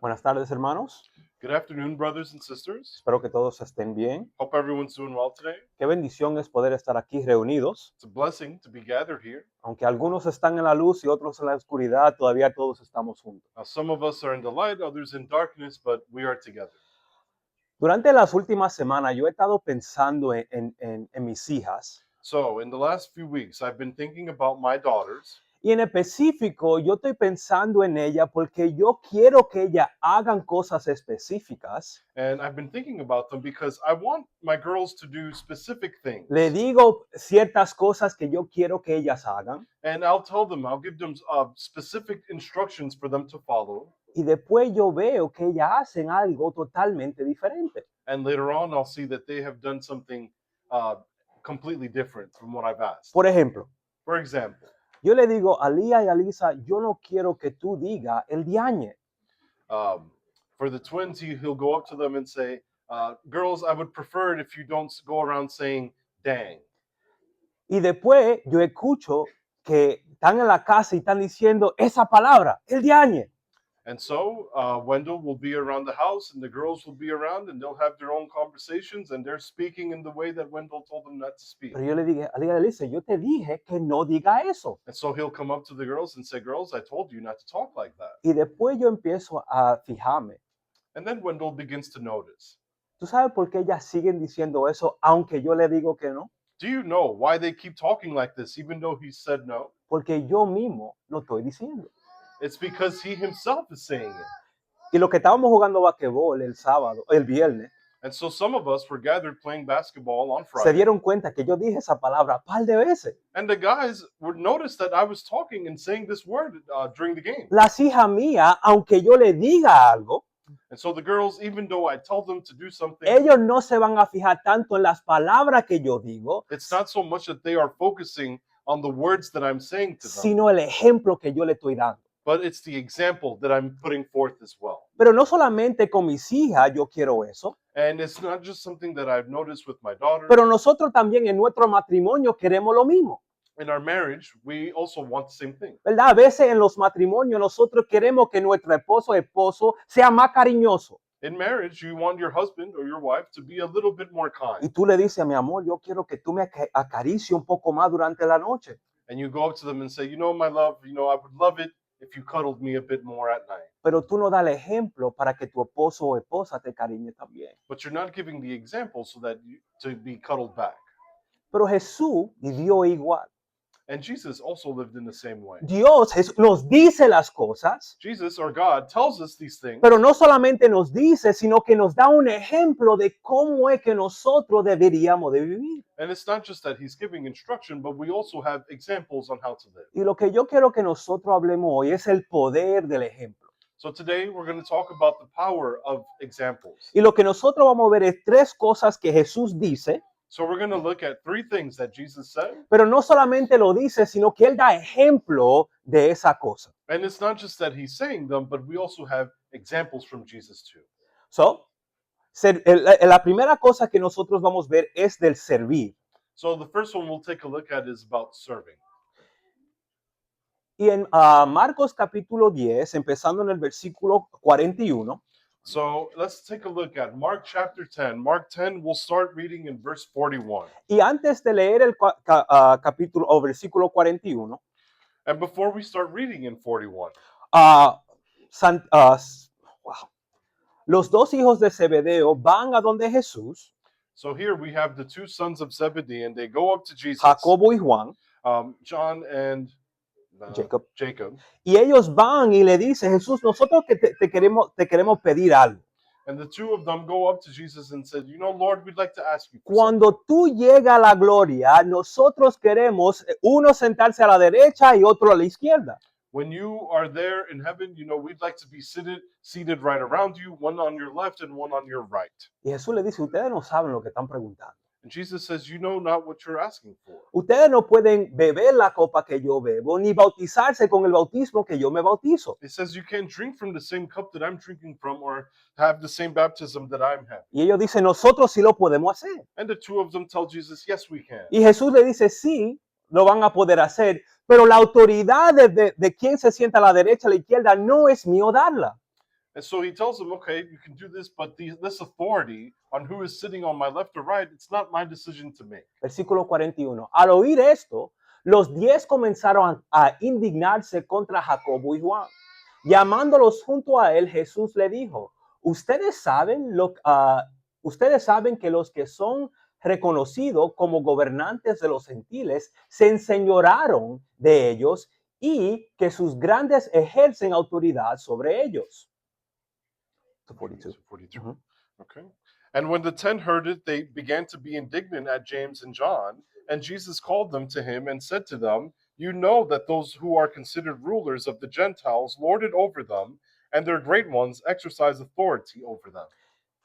Buenas tardes, hermanos. Good afternoon, brothers and sisters. Espero que todos estén bien. Hope everyone's doing well today. Qué bendición es poder estar aquí reunidos. It's a blessing to be gathered here. Aunque algunos están en la luz y otros en la oscuridad, todavía todos estamos juntos. Now, some of us are in the light, others in darkness, but we are together. Durante las últimas semanas yo he estado pensando en mis hijas. So, in the last few weeks, I've been thinking about my daughters. Y en específico, yo estoy pensando en ella porque yo quiero que ellas hagan cosas específicas. And I've been thinking about them because I want my girls to do specific things. Le digo ciertas cosas que yo quiero que ellas hagan. And I'll tell them, I'll give them specific instructions for them to follow. Y después yo veo que ellas hacen algo totalmente diferente. And later on, I'll see that they have done something completely different from what I've asked. Por ejemplo, For example, yo le digo a Lía y a Lisa, yo no quiero que tú digas el diañe. for the twins, he'll go up to them and say, girls, I would prefer it if you don't go around saying dang. Y después yo escucho que están en la casa y están diciendo esa palabra, el diañe. And so Wendell will be around the house and the girls will be around and they'll have their own conversations and they're speaking in the way that Wendell told them not to speak. Pero yo le dije a Lía y a Lisa, yo te dije que no diga eso. And so he'll come up to the girls and say, girls, I told you not to talk like that. Y después yo empiezo a fijarme. And then Wendell begins to notice. ¿Tú sabes por qué ellas siguen diciendo eso aunque yo le digo que no? Do you know why they keep talking like this even though he said no? Porque yo mismo lo estoy diciendo. It's because he himself is saying it. Y lo que estábamos jugando basquetbol el viernes, And so some of us were gathered playing basketball on se Friday. dieron cuenta que yo dije esa palabra un par de veces. And the guys would notice that I was talking and saying this word during the game. Las hijas mías, aunque yo le diga algo, And so the girls, even though I tell them to do something, ellos no se van a fijar tanto en las palabras que yo digo, it's not so much that they are focusing on the words that I'm saying to them, sino el ejemplo que yo le estoy dando. but it's the example that I'm putting forth as well. Pero no solamente con mis hijas yo quiero eso, And it's not just something that I've noticed with my daughter. pero nosotros también en nuestro matrimonio queremos lo mismo, In our marriage, we also want the same thing. ¿verdad? A veces en los matrimonios nosotros queremos que nuestro esposo sea más cariñoso. In marriage, you want your husband or your wife to be a little bit more Y kind. tú le dices, mi amor, yo quiero que tú me acaricies un poco más durante la noche. And you go up to them and say, my love, I would love it if you cuddled me a bit more at night. Pero tú no das el ejemplo para que tu esposo o esposa te cariñe también. But you're not giving the example so that to be cuddled back. Pero Jesús vivió igual. And Jesus also lived in the same way. Dios nos dice las cosas, Jesus, or God, tells us these things, pero no solamente nos dice, sino que nos da un ejemplo de cómo es que nosotros deberíamos de vivir. and it's not just that he's giving instruction, but we also have examples on how to live. Y lo que yo quiero que nosotros hablemos hoy es el poder del ejemplo. So today we're going to talk about the power of examples. Y lo que nosotros vamos a ver es tres cosas que Jesús dice, So we're going to look at three things that Jesus said, pero no solamente lo dice, sino que Él da ejemplo de esa cosa. and it's not just that he's saying them, but we also have examples from Jesus too. So, la primera cosa que nosotros vamos a ver es del servir. So the first one we'll take a look at is about serving. Y en Marcos capítulo 10, empezando en el versículo 41, So let's take a look at Mark chapter 10. Mark 10, we'll start reading in verse 41. y antes de leer el capítulo o versículo 41, And before we start reading in 41, los dos hijos de Zebedeo van a donde Jesús, so here we have the two sons of Zebedee, and they go up to Jesus, Jacobo y Juan, John and Jacob, y ellos van y le dicen, Jesús, nosotros que te queremos pedir algo. And the two of them go up to Jesus and said, Lord, we'd like to ask you for something. Cuando tú llegas a la gloria, nosotros queremos uno sentarse a la derecha y otro a la izquierda. When you are there in heaven, we'd like to be seated right around you, one on your left and one on your right. Y Jesús le dice, ustedes no saben lo que están preguntando. And Jesus says, you know not what you're asking for. Ustedes no pueden beber la copa que yo bebo, ni bautizarse con el bautismo que yo me bautizo. It says you can't drink from the same cup that I'm drinking from or have the same baptism that I'm having. Y ellos dicen, nosotros sí lo podemos hacer. And the two of them tell Jesus, yes, we can. Y Jesús le dice, sí, lo van a poder hacer, pero la autoridad de quién se sienta a la derecha, a la izquierda, no es mío darla. And so he tells them, okay, you can do this, but this authority on who is sitting on my left or right, it's not my decision to make. Versículo 41. Al oír esto, los 10 comenzaron a indignarse contra Jacobo y Juan. Llamándolos junto a él, Jesús le dijo, ustedes saben que los que son reconocidos como gobernantes de los gentiles se enseñoraron de ellos y que sus grandes ejercen autoridad sobre ellos. 42. 42. Mhm. Okay. And when the 10 heard it, they began to be indignant at James and John. And Jesus called them to him and said to them, you know that those who are considered rulers of the Gentiles lord it over them, and their great ones exercise authority over them.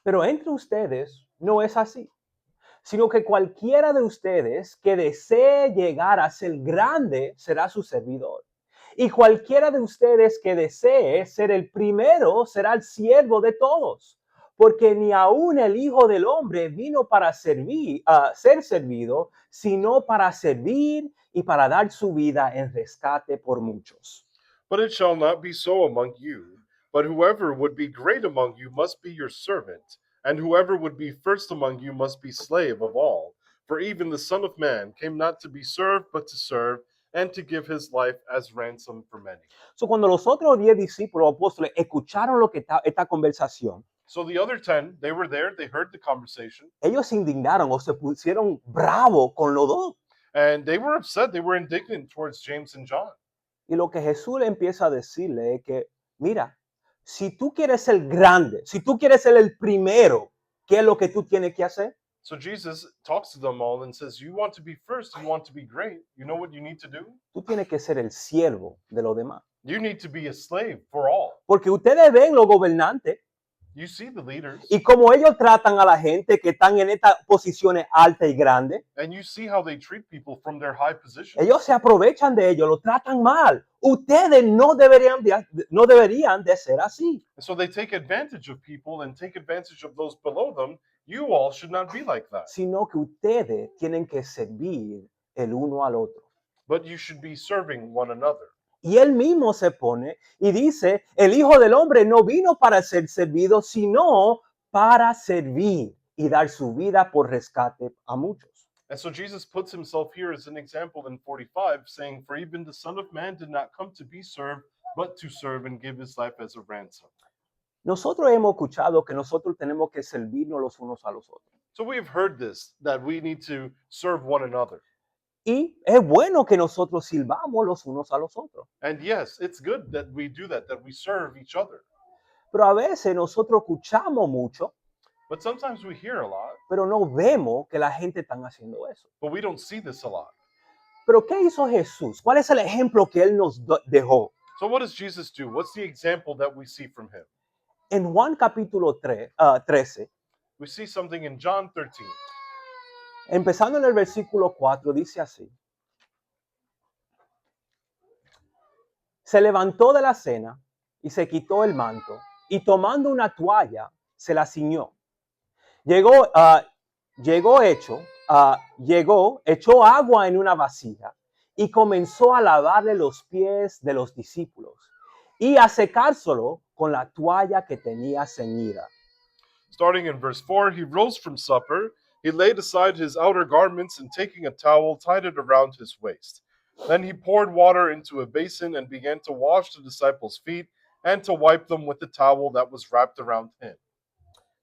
Pero entre ustedes no es así, sino que cualquiera de ustedes que desee llegar a ser grande será su servidor. Y cualquiera de ustedes que desee ser el primero será el siervo de todos. Porque ni aun el Hijo del Hombre vino para servir, ser servido, sino para servir y para dar su vida en rescate por muchos. But it shall not be so among you, but whoever would be great among you must be your servant, and whoever would be first among you must be slave of all. For even the Son of Man came not to be served, but to serve, and to give his life as ransom for many. So, cuando los otros 10 discípulos apóstoles escucharon esta conversación, So the other 10, they were there, they heard the conversation, ellos se indignaron o se pusieron bravos con los dos. and they were upset, they were indignant towards James and John. Y lo que Jesús le empieza a decirle es que, mira, si tú quieres ser grande, si tú quieres ser el primero, ¿qué es lo que tú tienes que hacer? So Jesus talks to them all and says, you want to be first, you want to be great, you know what you need to do? Tú tienes que ser el siervo de los demás. You need to be a slave for all. Porque ustedes ven los gobernantes You see the leaders, y cómo ellos tratan a la gente que están en estas posiciones altas y grandes. and you see how they treat people from their high position. Ellos se aprovechan de ellos, lo tratan mal. Ustedes no deberían de ser así. So they take advantage of people and take advantage of those below them. You all should not be like that, Sino que ustedes tienen que servir el uno al otro. but you should be serving one another. Y él mismo se pone y dice, el Hijo del Hombre no vino para ser servido, sino para servir y dar su vida por rescate a muchos. And so Jesus puts himself here as an example in 45, saying, for even the Son of Man did not come to be served, but to serve and give his life as a ransom. Nosotros hemos escuchado que nosotros tenemos que servirnos los unos a los otros. So we've heard this, that we need to serve one another. Y es bueno que nosotros sirvamos los unos a los otros. And yes, it's good that we do that we serve each other. Pero a veces nosotros escuchamos mucho, But sometimes we hear a lot, pero no vemos que la gente está haciendo eso. but we don't see this a lot. Pero ¿qué hizo Jesús? ¿Cuál es el ejemplo que él nos dejó? So what does Jesus do? What's the example that we see from him? En Juan capítulo 13, We see something in John 13. empezando en el versículo 4, dice así. Se levantó de la cena y se quitó el manto y tomando una toalla se la ciñó. Echó agua en una vasija y comenzó a lavarle los pies de los discípulos y a secárselo con la toalla que tenía ceñida. Starting in verse 4, he rose from supper. He laid aside his outer garments and taking a towel, tied it around his waist. Then he poured water into a basin and began to wash the disciples' feet and to wipe them with the towel that was wrapped around him.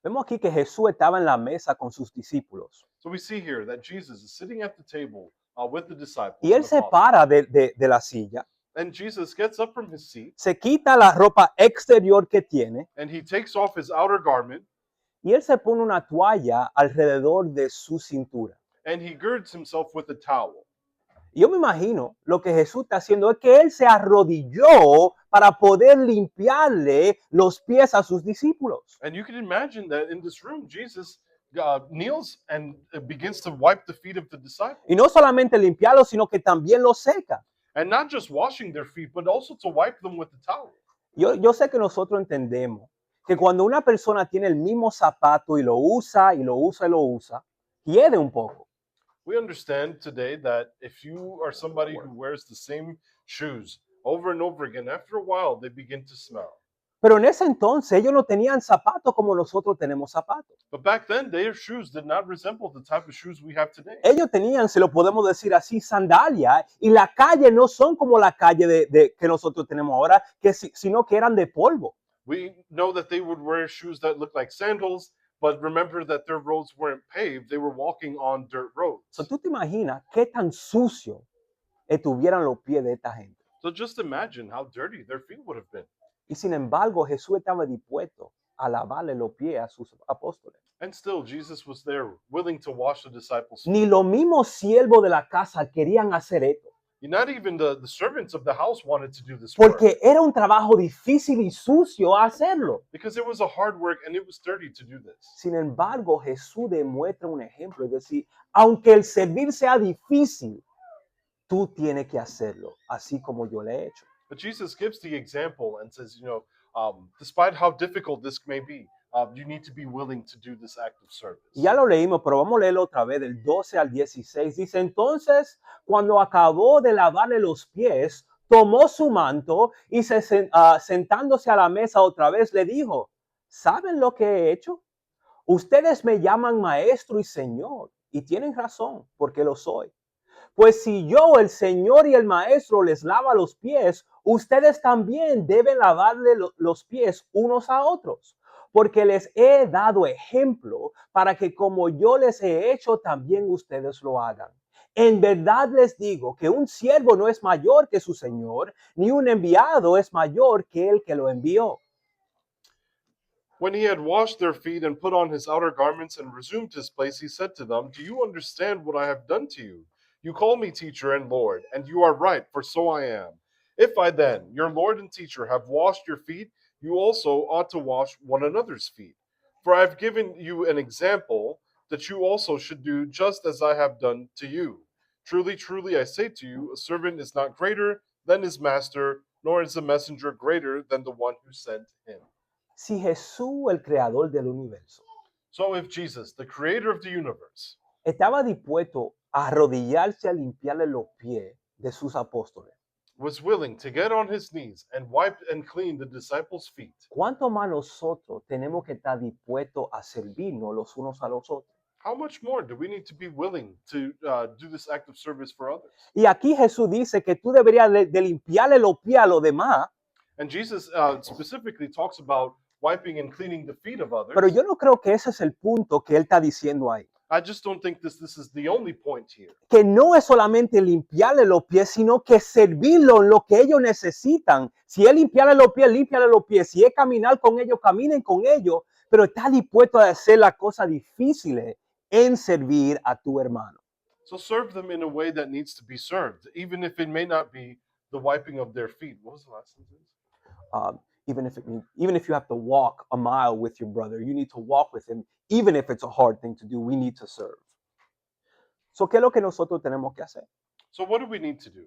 Vemos aquí que Jesús estaba en la mesa con sus discípulos So we see here that Jesus is sitting at the table with the disciples. y él and se apostles. para de la silla, And Jesus gets up from his seat se quita la ropa exterior que tiene and he takes off his outer garment y él se pone una toalla alrededor de su cintura. and he girds himself with a towel. Y yo me imagino lo que Jesús está haciendo es que él se arrodilló para poder limpiarle los pies a sus discípulos. And you can imagine that in this room, Jesus kneels and begins to wipe the feet of the disciples. Y no solamente limpiarlos, sino que también los seca. And not just washing their feet, but also to wipe them with the towel. Yo sé que nosotros entendemos que cuando una persona tiene el mismo zapato y lo usa y lo usa y lo usa, hiede un poco. We understand today that if you are somebody who wears the same shoes over and over again, after a while they begin to smell. Pero en ese entonces ellos no tenían zapatos como nosotros tenemos zapatos. But back then, their shoes did not resemble the type of shoes we have today. Ellos tenían, se lo podemos decir así, sandalia, y la calle no son como la calle que nosotros tenemos ahora, sino que eran de polvo. We know that they would wear shoes that looked like sandals, but remember that their roads weren't paved. They were walking on dirt roads. So, ¿tú te imaginas qué tan sucio estuvieran los pies de esta gente? So just imagine how dirty their feet would have been. Y sin embargo, Jesús estaba dispuesto a lavarle los pies a sus apóstoles. And still, Jesus was there, willing to wash the disciples' feet. Ni los mismos siervos de la casa querían hacer esto, Not even the servants of the house wanted to do this work porque era un trabajo difícil y sucio hacerlo. because it was a hard work and it was dirty to do this. Sin embargo, Jesús demuestra un ejemplo, es decir, aunque el servir sea difícil, tú tienes que hacerlo, así como yo le he hecho. But Jesus gives the example and says, despite how difficult this may be, you need to be willing to do this act of service. Ya lo leímos, pero vamos a leerlo otra vez, del 12 al 16. Dice, entonces, cuando acabó de lavarle los pies, tomó su manto y sentándose a la mesa otra vez, le dijo, ¿saben lo que he hecho? Ustedes me llaman maestro y señor, y tienen razón, porque lo soy. Pues si yo, el Señor y el Maestro, les lava los pies, ustedes también deben lavarle los pies unos a otros, porque les he dado ejemplo para que como yo les he hecho, también ustedes lo hagan. En verdad les digo que un siervo no es mayor que su Señor, ni un enviado es mayor que el que lo envió. When he had washed their feet and put on his outer garments and resumed his place, he said to them, Do you understand what I have done to you? You call me teacher and Lord, and you are right, for so I am. If I then, your Lord and teacher, have washed your feet, you also ought to wash one another's feet. For I have given you an example that you also should do just as I have done to you. Truly, truly, I say to you, a servant is not greater than his master, nor is a messenger greater than the one who sent him. Si Jesús, el creador del universo, So if Jesus, the creator of the universe, estaba dispuesto a arrodillarse a limpiarle los pies de sus apóstoles, was willing to get on his knees and wipe and clean the disciples' feet, ¿cuánto más nosotros tenemos que estar dispuestos a servirnos los unos a los otros? how much more do we need to be willing to do this act of service for others? Y aquí Jesús dice que tú deberías de limpiarle los pies a los demás, And Jesus specifically talks about wiping and cleaning the feet of others. pero yo no creo que ese es el punto que él está diciendo ahí. I just don't think this is the only point here. Que no es solamente limpiarle los pies, sino que servirlo en lo que ellos necesitan. Si es limpiarle los pies, límpiale los pies. Si es caminar con ellos, caminen con ellos. Pero está dispuesto a hacer las cosas difíciles en servir a tu hermano. So serve them in a way that needs to be served, even if it may not be the wiping of their feet. What was the last sentence? Even if you have to walk a mile with your brother, you need to walk with him. Even if it's a hard thing to do, we need to serve. So, ¿qué es lo que nosotros tenemos que hacer? So what do we need to do?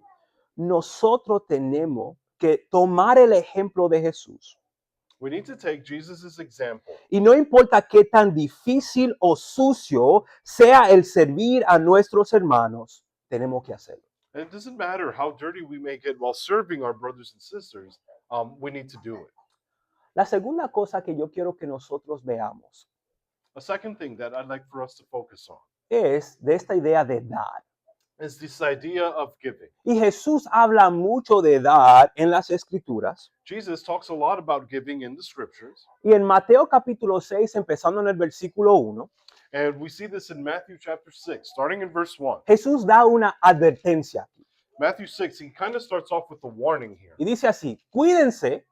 Nosotros tenemos que tomar el ejemplo de Jesús. We need to take Jesus' example. Y no importa qué tan difícil o sucio sea el servir a nuestros hermanos, tenemos que hacerlo. And it doesn't matter how dirty we may get while serving our brothers and sisters, we need to do it. La segunda cosa que yo quiero que nosotros veamos A second thing that I'd like for us to focus on es de esta idea de dar. is this idea of giving. Y Jesús habla mucho de dar en las Escrituras. Jesus talks a lot about giving in the scriptures, Y en Mateo capítulo 6, empezando en el versículo 1, and we see this in Matthew chapter 6, starting in verse 1. Jesús da una advertencia aquí. Matthew 6, he kind of starts off with a warning here. Y dice así, cuídense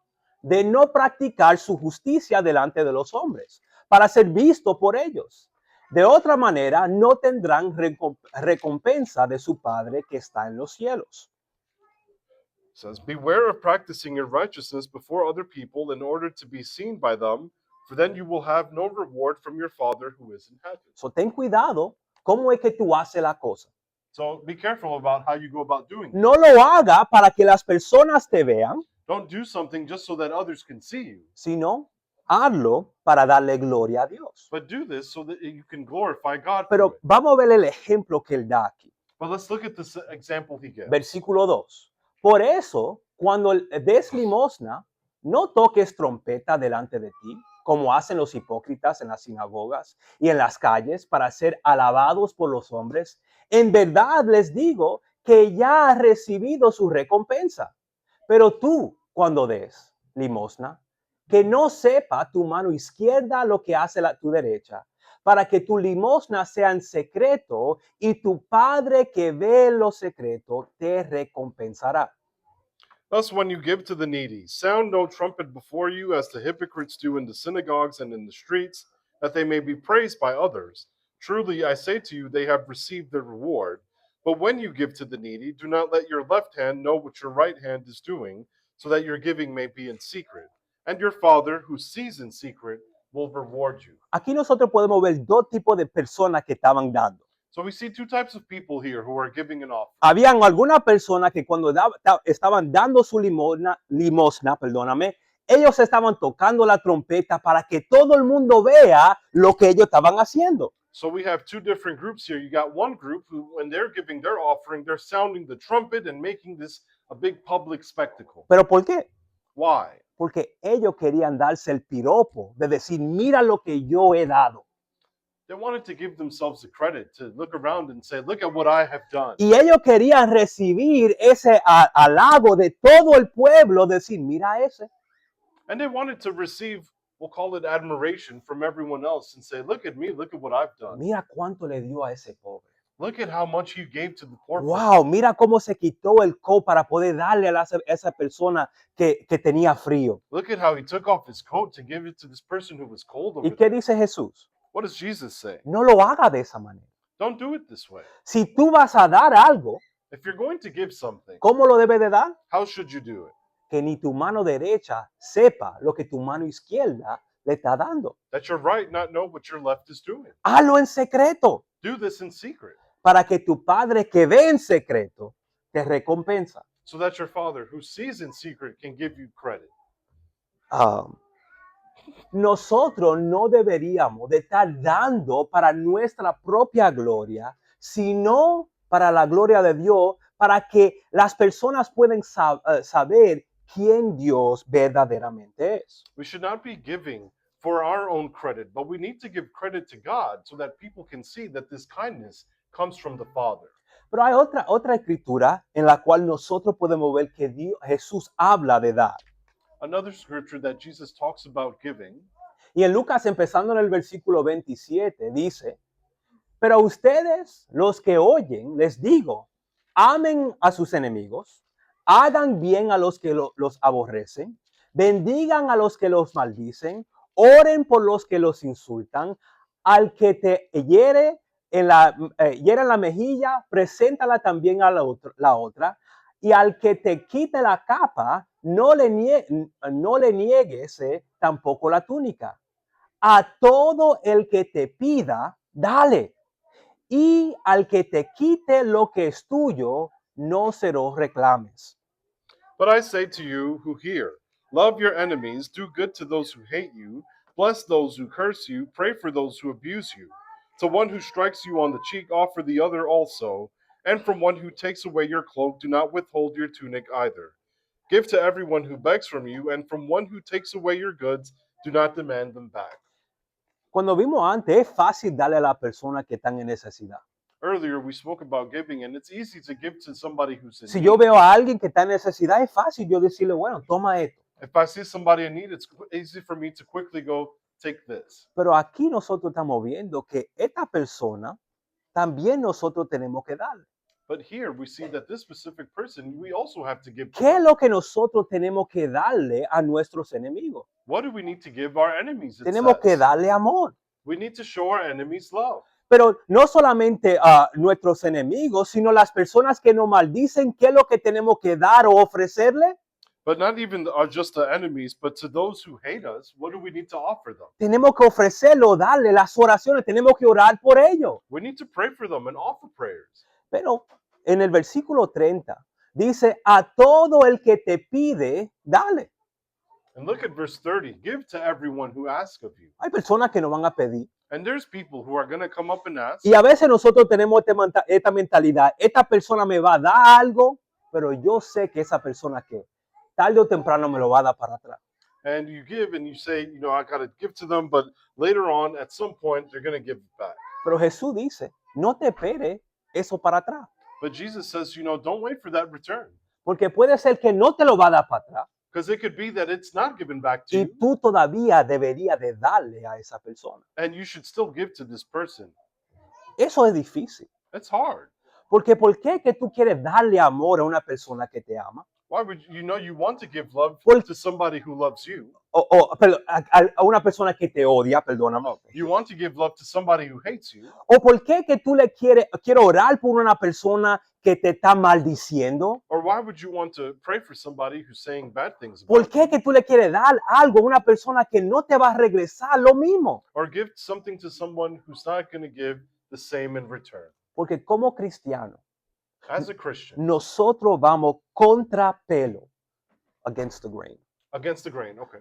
de no practicar su justicia delante de los hombres, para ser visto por ellos. De otra manera, no tendrán recompensa de su Padre que está en los cielos. It says, beware of practicing your righteousness before other people in order to be seen by them, for then you will have no reward from your Father who is in heaven. So, ten cuidado cómo es que tú haces la cosa. So be careful about how you go about doing it. No lo haga para que las personas te vean, Don't do something just so that others can see you, sino hazlo para darle gloria a Dios. but do this so that you can glorify God through Pero it. vamos a ver el ejemplo que él da aquí. But let's look at this example he gives. Versículo 2. Por eso, cuando des limosna, no toques trompeta delante de ti, como hacen los hipócritas en las sinagogas y en las calles para ser alabados por los hombres. En verdad les digo que ya has recibido su recompensa. Pero tú, cuando des limosna, que no sepa tu mano izquierda lo que hace tu derecha, para que tu limosna sea en secreto y tu Padre que ve lo secreto te recompensará. Thus, when you give to the needy, sound no trumpet before you, as the hypocrites do in the synagogues and in the streets, that they may be praised by others. Truly, I say to you, they have received their reward. But when you give to the needy, do not let your left hand know what your right hand is doing, so that your giving may be in secret. And your Father, who sees in secret, will reward you. Aquí nosotros podemos ver dos tipos de personas que estaban dando. So we see two types of people here who are giving an offering. Habían algunas personas que cuando estaban dando su limosna, perdóname, ellos estaban tocando la trompeta para que todo el mundo vea lo que ellos estaban haciendo. So we have two different groups here. You got one group who, when they're giving their offering, they're sounding the trumpet and making this a big public spectacle. ¿Pero por qué? Why? Porque ellos querían darse el piropo de decir, mira lo que yo he dado. They wanted to give themselves the credit, to look around and say, look at what I have done. Y ellos querían recibir ese halago de todo el pueblo, decir, mira ese. And they wanted to receive, we'll call it admiration from everyone else and say, look at me, look at what I've done. Mira cuánto le dio a ese pobre. Look at how much you gave to the poor person. Wow, mira cómo se quitó el coat para poder darle a esa persona que tenía frío. Look at how he took off his coat to give it to this person who was cold over ¿Y qué there. dice Jesús? What does Jesus say? No lo haga de esa manera. Don't do it this way. Si tú vas a dar algo, If you're going to give something, ¿cómo lo debes de dar? how should you do it? Que ni tu mano derecha sepa lo que tu mano izquierda le está dando. That your right not know what your left is doing. Hazlo en secreto Do this in secret, para que tu Padre que ve en secreto te recompensa. so that your Father who sees in secret can give you credit. Nosotros no deberíamos de estar dando para nuestra propia gloria, sino para la gloria de Dios, para que las personas puedan saber quién Dios verdaderamente es. We should not be giving for our own credit, but we need to give credit to God so that people can see that this kindness comes from the Father. Pero hay otra escritura en la cual nosotros podemos ver que Jesús habla de dar. Another scripture that Jesus talks about giving, Y en Lucas, empezando en el versículo 27, dice, pero a ustedes, los que oyen, les digo, amen a sus enemigos, hagan bien a los que los aborrecen, bendigan a los que los maldicen, oren por los que los insultan, al que te hiere en la mejilla, preséntala también a la otra, y al que te quite la capa, no le niegues tampoco la túnica. A todo el que te pida, dale. Y al que te quite lo que es tuyo, no se lo reclames. but I say to you who hear, love your enemies, do good to those who hate you, bless those who curse you, pray for those who abuse you. To one who strikes you on the cheek, offer the other also, and from one who takes away your cloak, do not withhold your tunic either. Give to everyone who begs from you, and from one who takes away your goods, do not demand them back. Cuando vimos antes, es fácil darle a la persona que están en necesidad. Earlier, we spoke about giving, and it's easy to give to somebody who's in Si need. yo veo a alguien que está en necesidad, es fácil yo decirle, bueno, toma esto. If I see somebody in need, it's easy for me to quickly go, take this. Pero aquí nosotros estamos viendo que esta persona también nosotros tenemos que darle. But here we see that this specific person, we also have to give to ¿Qué es them. lo que nosotros tenemos que darle a nuestros enemigos? What do we need to give our enemies? It Tenemos que says. darle amor. We need to show our enemies love. Pero no solamente a nuestros enemigos, sino las personas que nos maldicen, ¿qué es lo que tenemos que dar o ofrecerle? But not even just the enemies, but to those who hate us, what do we need to offer them? Tenemos que ofrecerlo, darle las oraciones, tenemos que orar por ellos. We need to pray for them and offer prayers. Pero en el versículo 30 dice, a todo el que te pide, dale. And look at verse 30. Give to everyone who asks of you. Hay personas que nos van a pedir. And there's people who are going to come up and ask. Y a veces nosotros tenemos esta mentalidad, esta persona me va a dar algo, pero yo sé que esa persona que tarde o temprano me lo va a dar para atrás. and you give and you say, I got to give to them, but later on, at some point, they're going to give it back. Pero Jesús dice, no te espere eso para atrás, But Jesus says, don't wait for that return, porque puede ser que no te lo va a dar para atrás because it could be that it's not given back to y you, tú todavía deberías de darle a esa persona. and you should still give to this person. Eso es difícil, It's hard. porque ¿por qué que tú quieres darle amor a una persona que te ama? Why would you want to give love Por- to somebody who loves you? Perdón, a una persona que te odia, perdóname. You want to give love to somebody who hates you? ¿O por qué que tú le quieres orar por una persona que te está maldiciendo? Or why would you want to pray for somebody who's saying bad things ¿Por about qué you? que tú le quieres dar algo a una persona que no te va a regresar lo mismo? Or give something to someone who's not going to give the same in return? Porque como cristiano, As a Christian, nosotros vamos contra pelo, against the grain. against the grain, okay.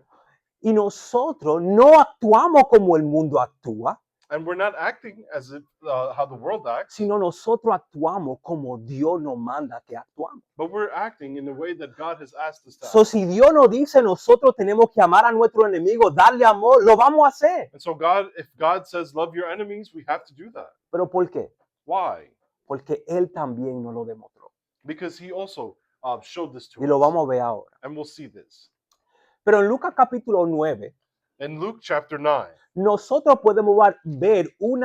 Y nosotros no actuamos como el mundo actúa, And we're not acting as if how the world acts, sino nosotros actuamos como Dios nos manda que actuamos. but we're acting in the way that God has asked us to So, act. si Dios nos dice nosotros tenemos que amar a nuestro enemigo, darle amor, lo vamos a hacer. And so if God says love your enemies, we have to do that. ¿Pero por qué? Why? Porque Él también nos lo demostró. Because he also showed this to Y lo us. vamos a ver ahora. And we'll see this. Pero en Lucas capítulo 9, In Luke chapter 9, nosotros podemos ver un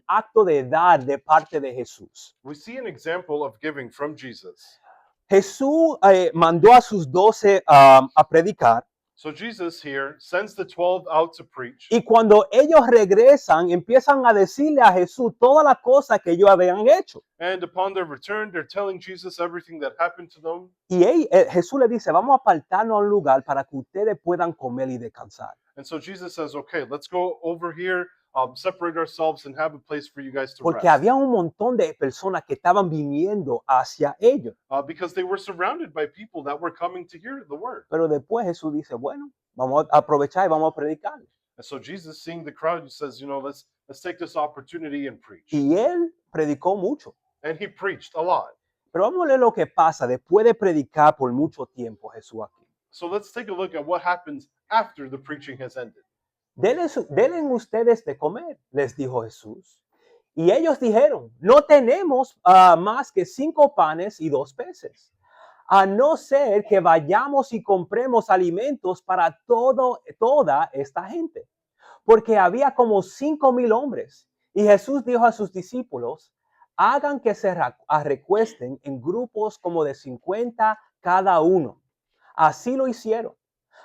acto de dar de parte de Jesús. we see an example of giving from Jesus. Jesús mandó a sus 12 a predicar. So Jesus here sends the 12 out to preach. Y cuando ellos regresan, empiezan a decirle a Jesús todas las cosas que ellos habían hecho. And upon their return, they're telling Jesus everything that happened to them. Y Jesús le dice, vamos a apartarnos a un lugar para que ustedes puedan comer y descansar. And so Jesus says, okay, let's go over here, separate ourselves and have a place for you guys to Porque rest. había un montón de personas que estaban viniendo hacia ellos. Because they were surrounded by people that were coming to hear the word. Pero después Jesús dice, bueno, vamos a aprovechar y vamos a predicar. And so Jesus, seeing the crowd, he says, let's take this opportunity and preach. Y él predicó mucho. And he preached a lot. Pero vamos a ver lo que pasa después de predicar por mucho tiempo Jesús aquí. So let's take a look at what happens after the preaching has ended. Denle ustedes de comer, les dijo Jesús. Y ellos dijeron, no tenemos más que 5 panes y 2 peces. A no ser que vayamos y compremos alimentos para toda esta gente. Porque había como 5,000 hombres. Y Jesús dijo a sus discípulos, hagan que se recuesten en grupos como de 50 cada uno. Así lo hicieron,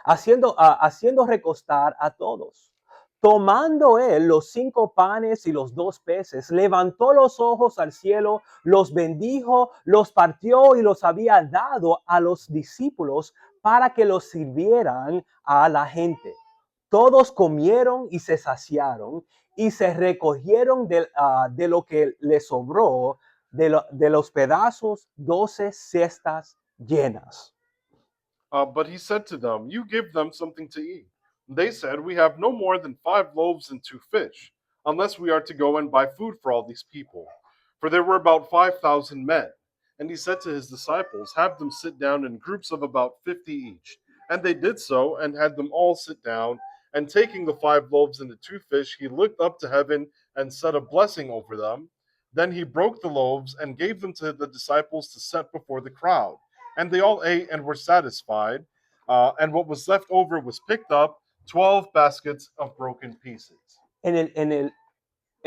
haciendo recostar a todos. Tomando él los 5 panes y los 2 peces, levantó los ojos al cielo, los bendijo, los partió y los había dado a los discípulos para que los sirvieran a la gente. Todos comieron y se saciaron y se recogieron de lo que les sobró, de los pedazos, 12 cestas llenas. But he said to them, you give them something to eat. They said, we have no more than 5 loaves and 2 fish, unless we are to go and buy food for all these people. For there were about 5,000 men. And he said to his disciples, have them sit down in groups of about 50 each. And they did so, and had them all sit down. And taking the 5 loaves and the 2 fish, he looked up to heaven and said a blessing over them. Then he broke the loaves and gave them to the disciples to set before the crowd. And they all ate and were satisfied. And what was left over was picked up, 12 baskets of broken pieces. En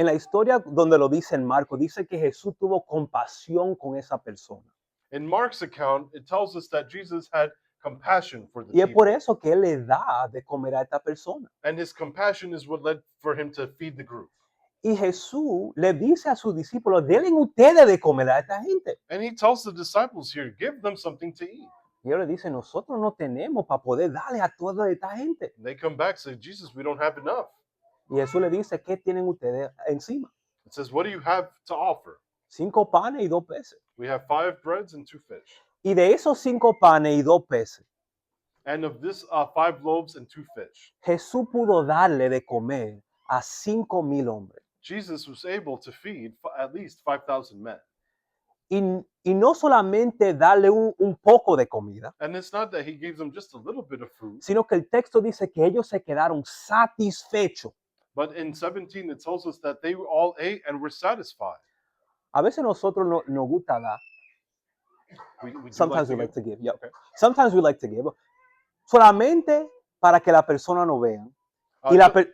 la historia donde lo dice en Marco, dice que Jesús tuvo compasión con esa persona. In Mark's account, it tells us that Jesus had compassion for the Y es por people. eso que él le da de comer a esta persona. And his compassion is what led for him to feed the group. Y Jesús le dice a sus discípulos, denle ustedes de comer a esta gente. And he tells the disciples here, give them something to eat. Y él le dice, nosotros no tenemos para poder darle a toda esta gente. And they come back and say, Jesus, we don't have enough. Y Jesús le dice, ¿qué tienen ustedes encima? It says, what do you have to offer? 5 panes y 2 peces. We have 5 breads and 2 fish. Y de esos 5 panes y 2 peces, And of this 5 loaves and 2 fish, Jesús pudo darle de comer a 5,000 hombres. Jesus was able to feed at least 5,000 men. y no solamente darle un poco de comida, And it's not that he gave them just a little bit of food, sino que el texto dice que ellos se quedaron satisfechos. but in 17 it tells us that they all ate and were satisfied. A veces nosotros nos gusta dar. We do Sometimes we give. like to give. Yep. Okay. Sometimes we like to give. Solamente para que la persona no vea. Uh, Y la, ju-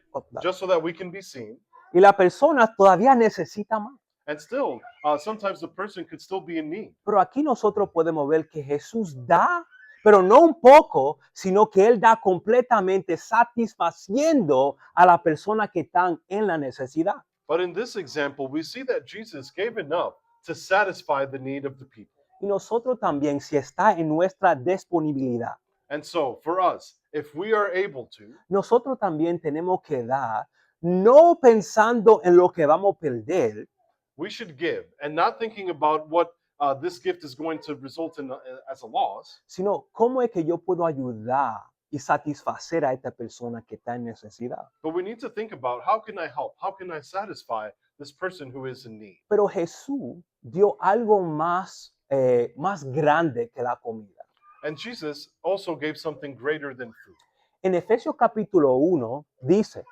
just so that we can be seen. y la persona todavía necesita más. And still, sometimes the person could still be in need. Pero aquí nosotros podemos ver que Jesús da, pero no un poco, sino que Él da completamente satisfaciendo a la persona que están en la necesidad. But in this example, we see that Jesus gave enough to satisfy the need of the people. Y nosotros también, si está en nuestra disponibilidad, And so, for us, if we are able to, nosotros también tenemos que dar, no pensando en lo que vamos a perder, we should give, and not thinking about what this gift is going to result in as a loss, sino cómo es que yo puedo ayudar y satisfacer a esta persona que está en necesidad. but we need to think about how can I help? How can I satisfy this person who is in need? Pero Jesús dio algo más grande que la comida. And Jesus also gave something greater than food. En Efesios capítulo 1 dice,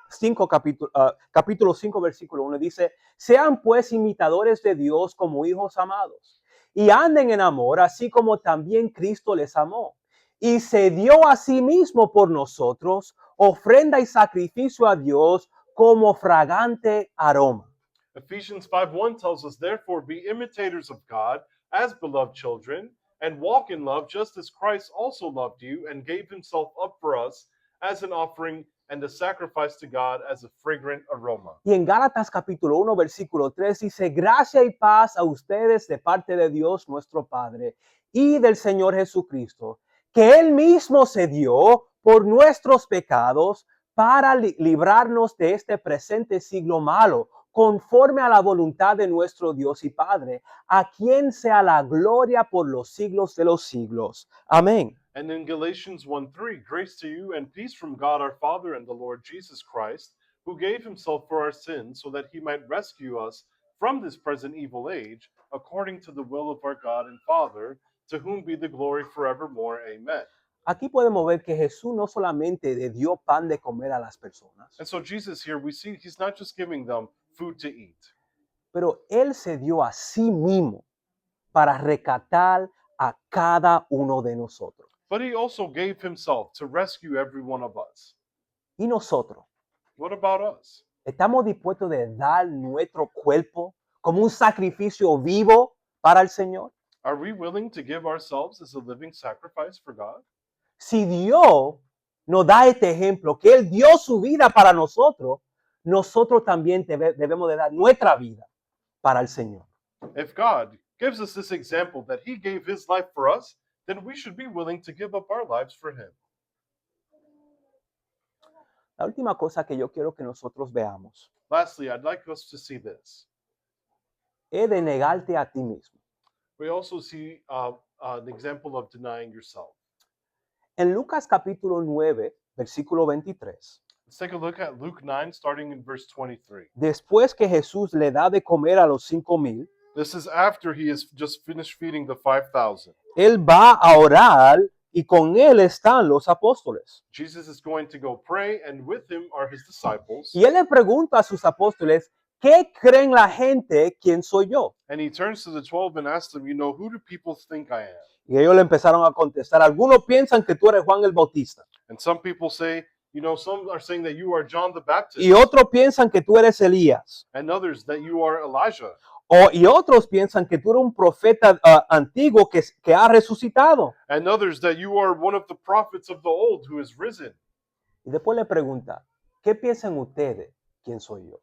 capítulo 5 versículo 1 dice, sean pues imitadores de Dios como hijos amados y anden en amor, así como también Cristo les amó y se dio a sí mismo por nosotros, ofrenda y sacrificio a Dios como fragante aroma. Ephesians 5:1 tells us, therefore, be imitators of God as beloved children, and walk in love just as Christ also loved you and gave himself up for us as an offering and a sacrifice to God as a fragrant aroma. Y en Gálatas capítulo 1 versículo 3 dice, gracia y paz a ustedes de parte de Dios nuestro Padre y del Señor Jesucristo, que Él mismo se dio por nuestros pecados para librarnos de este presente siglo malo, conforme a la voluntad de nuestro Dios y Padre, a quien sea la gloria por los siglos de los siglos. Amén. And in Galatians 1:3, grace to you and peace from God our Father and the Lord Jesus Christ, who gave himself for our sins so that he might rescue us from this present evil age, according to the will of our God and Father, to whom be the glory forevermore. Amen. Aquí podemos ver que Jesús no solamente le dio pan de comer a las personas, And so Jesus here, we see he's not just giving them food to eat, pero Él se dio a sí mismo para rescatar a cada uno de nosotros. but he also gave himself to rescue every one of us. Y nosotros, What about us? ¿estamos dispuestos de dar nuestro cuerpo como un sacrificio vivo para el Señor? Are we willing to give ourselves as a living sacrifice for God? Si Dios nos da este ejemplo, que Él dio su vida para nosotros, nosotros también debemos de dar nuestra vida para el Señor. If God gives us this example that he gave his life for us, then we should be willing to give up our lives for him. La última cosa que yo quiero que nosotros veamos Lastly, I'd like us to see this. es de negarte a ti mismo. We also see an example of denying yourself. En Lucas capítulo 9, versículo 23, Let's take a look at Luke 9, starting in verse 23. después que Jesús le da de comer a los 5,000, This is after he has just finished feeding the 5,000. Él va a orar y con Él están los apóstoles. Jesus is going to go pray, and with him are his disciples. Y Él le pregunta a sus apóstoles, ¿qué creen la gente quién soy yo? And he turns to the 12 and asks them, who do people think I am? Y ellos le empezaron a contestar, algunos piensan que tú eres Juan el Bautista And some people say, some are saying that you are John the Baptist, y otros piensan que tú eres Elías. and others that you are Elijah. Y otros piensan que tú eres un profeta antiguo que ha resucitado. And others that you are one of the prophets of the old who is risen. Y después le pregunta, ¿qué piensan ustedes quién soy yo?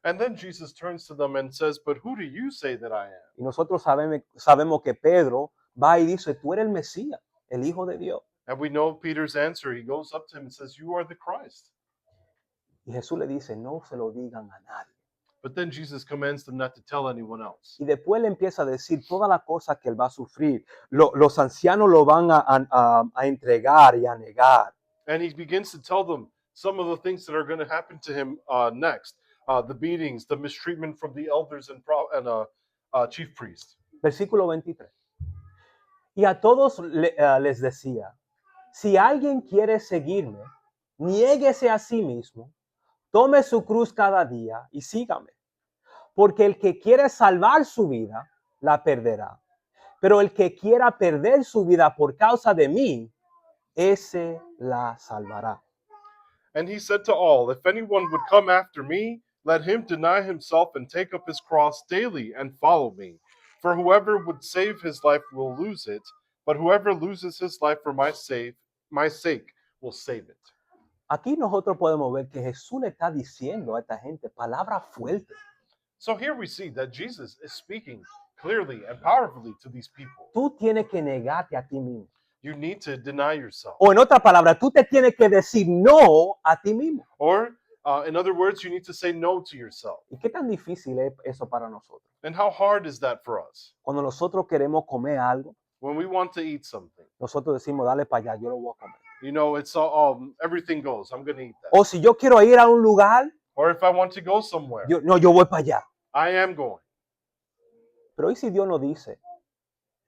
And then Jesus turns to them and says, but who do you say that I am? Y nosotros sabemos que Pedro va y dice, tú eres el Mesías, el Hijo de Dios. And we know Peter's answer. He goes up to him and says, you are the Christ. Y Jesús le dice, no se lo digan a nadie. But then Jesus commands them not to tell anyone else. Y después le empieza a decir todas las cosas que él va a sufrir. Los ancianos lo van a entregar y a negar. And he begins to tell them some of the things that are going to happen to him next. The beatings, the mistreatment from the elders and chief priests. Versículo 23. Y a todos les decía, si alguien quiere seguirme, niéguese a sí mismo, tome su cruz cada día y sígame. Porque el que quiere salvar su vida, la perderá. Pero el que quiera perder su vida por causa de mí, ese la salvará. And he said to all, if anyone would come after me, let him deny himself and take up his cross daily and follow me. For whoever would save his life will lose it, but whoever loses his life for my sake will save it. Aquí nosotros podemos ver que Jesús le está diciendo a esta gente palabras fuertes. So here we see that Jesus is speaking clearly and powerfully to these people. Tú tienes que negarte a ti mismo. You need to deny yourself. O en otras palabras, tú te tienes que decir no a ti mismo. Or, in other words, you need to say no to yourself. ¿Y qué tan difícil es eso para nosotros? And how hard is that for us? Cuando nosotros queremos comer algo, When we want to eat something, nosotros decimos, dale para allá, yo lo voy a comer. you know, it's all, everything goes. I'm going to eat that. O si yo quiero ir a un lugar, Or if I want to go somewhere, yo voy para allá. I am going. Pero ¿y si Dios nos dice,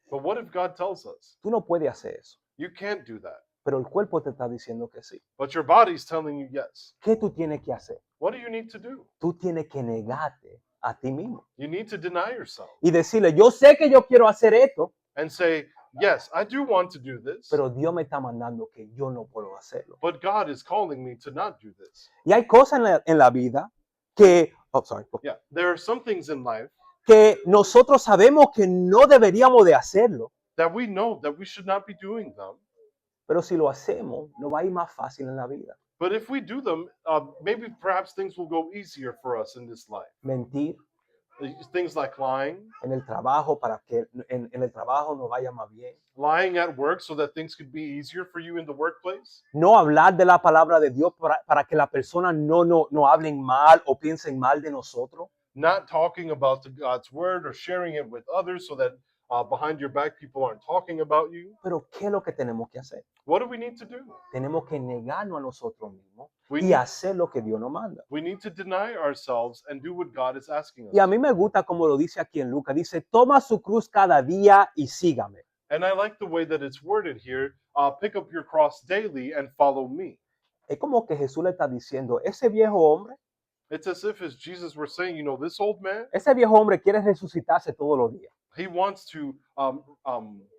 But what if God tells us, tú no puedes hacer eso? you can't do that? Pero el cuerpo te está diciendo que sí. But your body's telling you yes. ¿Qué tú tienes que hacer? What do you need to do? Tú tienes que negarte a ti mismo. You need to deny yourself Y decirle, yo sé que yo quiero hacer esto, and say, yes, I do want to do this, pero Dios me está mandando que yo no puedo hacerlo. but God is calling me to not do this. Y hay cosas en la vida que, Yeah, there are some things in life que nosotros sabemos que no deberíamos de hacerlo, that we know that we should not be doing them. pero si lo hacemos, nos va a ir más fácil en la vida. But if we do them, maybe perhaps things will go easier for us in this life. Mentir Things like lying, en el trabajo para que en el trabajo nos vaya más bien. lying at work so that things could be easier for you in the workplace. No hablar de la palabra de Dios para que la persona no hablen mal o piensen mal de nosotros. Not talking about God's word or sharing it with others so that behind your back people aren't talking about you. Pero ¿qué es lo que tenemos que hacer? What do we need to do? Tenemos que negarnos a nosotros mismos We y need, hacer lo que Dios nos manda. we need to deny ourselves and do what God is asking us. Y a mí me gusta como lo dice aquí en Lucas. Dice, toma su cruz cada día y sígame. And I like the way that it's worded here. Pick up your cross daily and follow me. Es como que Jesús le está diciendo, ese viejo hombre, It's as if as Jesus were saying, you know, this old man, ese viejo hombre quiere resucitarse todos los días. he wants to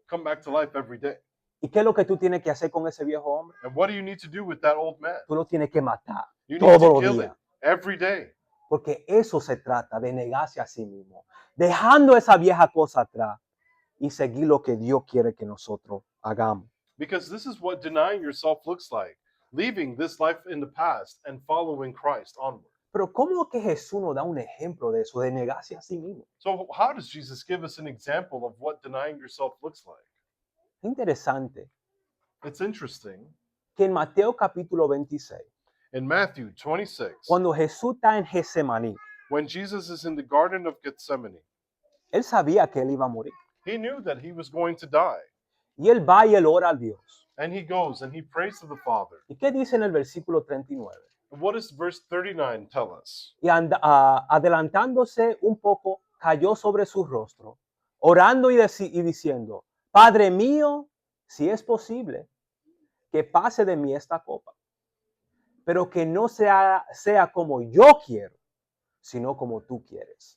come back to life every day. ¿Y qué es lo que tú tienes que hacer con ese viejo hombre? And what do you need to do with that old man? Tú lo tienes que matar You need todos to los kill días. it every day. Porque eso se trata, de negarse a sí mismo, dejando esa vieja cosa atrás y seguir lo que Dios quiere que nosotros hagamos. Because this is what denying yourself looks like. Leaving this life in the past and following Christ onward. Pero ¿cómo que Jesús nos da un ejemplo de eso, de negarse a sí mismo? So how does Jesus give us an example of what denying yourself looks like? Es interesante It's interesting. que en Mateo capítulo 26, In Matthew 26, cuando Jesús está en Getsemaní, when Jesus is in the Garden of Gethsemane, él sabía que él iba a morir. he knew that he was going to die. Y él va y él ora a Dios. And he goes and he prays to the Father. ¿Y qué dice en el versículo 39? And what does verse 39 tell us? Y adelantándose un poco, cayó sobre su rostro, orando y diciendo, Padre mío, si es posible, que pase de mí esta copa, pero que no sea como yo quiero, sino como tú quieres.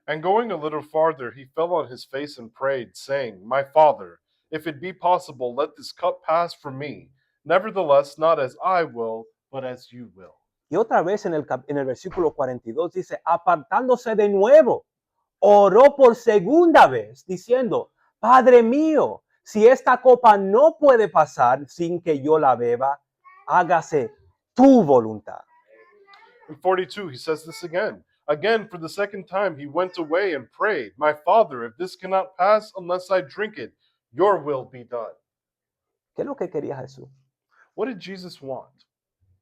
And going a little farther, he fell on his face and prayed, saying, My Father, if it be possible, let this cup pass from me. Nevertheless, not as I will, but as you will. Y otra vez en el versículo 42 dice, apartándose de nuevo, oró por segunda vez, diciendo, Padre mío, si esta copa no puede pasar sin que yo la beba, hágase tu voluntad. In 42, he says this again. Again, for the second time, he went away and prayed, My Father, if this cannot pass unless I drink it, your will be done. ¿Qué es lo que quería Jesús? What did Jesus want?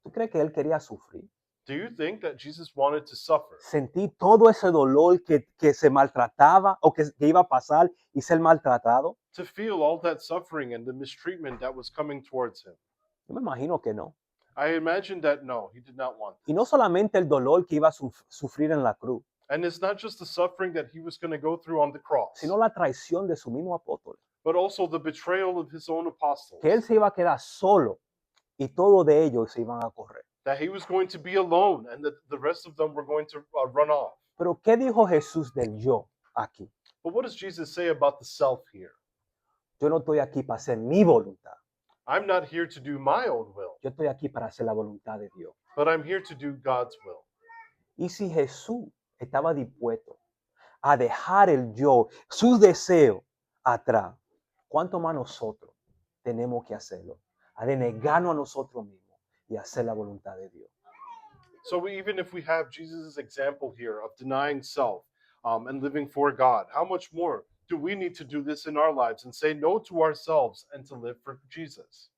¿Tú crees que él quería sufrir? Do you think that Jesus wanted to suffer? Sentir todo ese dolor que se maltrataba o que iba a pasar y ser maltratado. To feel all that suffering and the mistreatment that was coming towards him? Yo me imagino que no. I imagine that no, he did not want Y this. no solamente el dolor que iba a sufrir en la cruz, And it's not just the suffering that he was going to go through on the cross, sino la traición de su mismo apóstol, but also the betrayal of his own apostles. que él se iba a quedar solo y todos de ellos se iban a correr. That he was going to be alone and that the rest of them were going to run off. Pero ¿qué dijo Jesús del yo aquí? But what does Jesus say about the self here? Yo no estoy aquí para hacer mi voluntad. I'm not here to do my own will, Yo estoy aquí para hacer la voluntad de Dios. but I'm here to do God's will. Y si Jesús estaba dispuesto a dejar el yo, sus deseos atrás, ¿cuánto más nosotros tenemos que hacerlo? A de negarnos a nosotros mismos y hacer la voluntad de Dios. So even if we have Jesus' example here of denying self and living for God, how much more do we need to do this in our lives and say no to ourselves and to live for Jesus?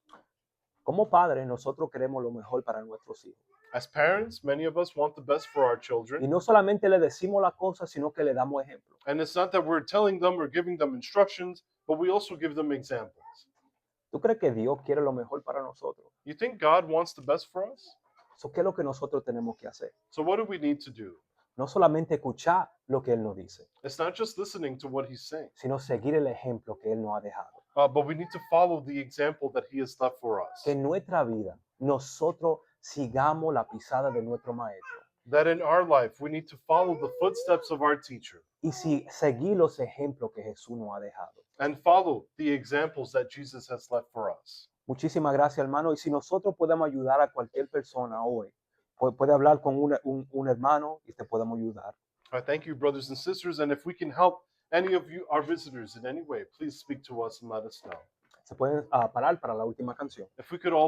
Como padres, nosotros queremos lo mejor para nuestros hijos. As parents, many of us want the best for our Y children. no solamente le decimos las cosas, sino que le damos ejemplo. And it's not that we're telling them or giving them instructions, but we also give them examples. ¿Tú crees que Dios quiere lo mejor para nosotros? You think God wants the best for us? So, ¿qué es lo que nosotros tenemos que hacer? So what do we need to do? No solamente escuchar lo que Él nos dice, It's not just listening to what he's saying, sino seguir el ejemplo que Él nos ha dejado. but we need to follow the example that he has left for us. Que en nuestra vida nosotros sigamos la pisada de nuestro maestro That in our life, we need to follow the footsteps of our teacher y seguir los ejemplos que Jesús nos ha dejado. and follow the examples that Jesus has left for us. Muchísimas gracias, hermano. Y si nosotros podemos ayudar a cualquier persona hoy, puede hablar con un hermano y te podemos ayudar. I thank you, brothers and sisters, and if we can help any of you, our visitors, in any way, please speak to us and let us know. Se pueden parar para la última canción. If we could all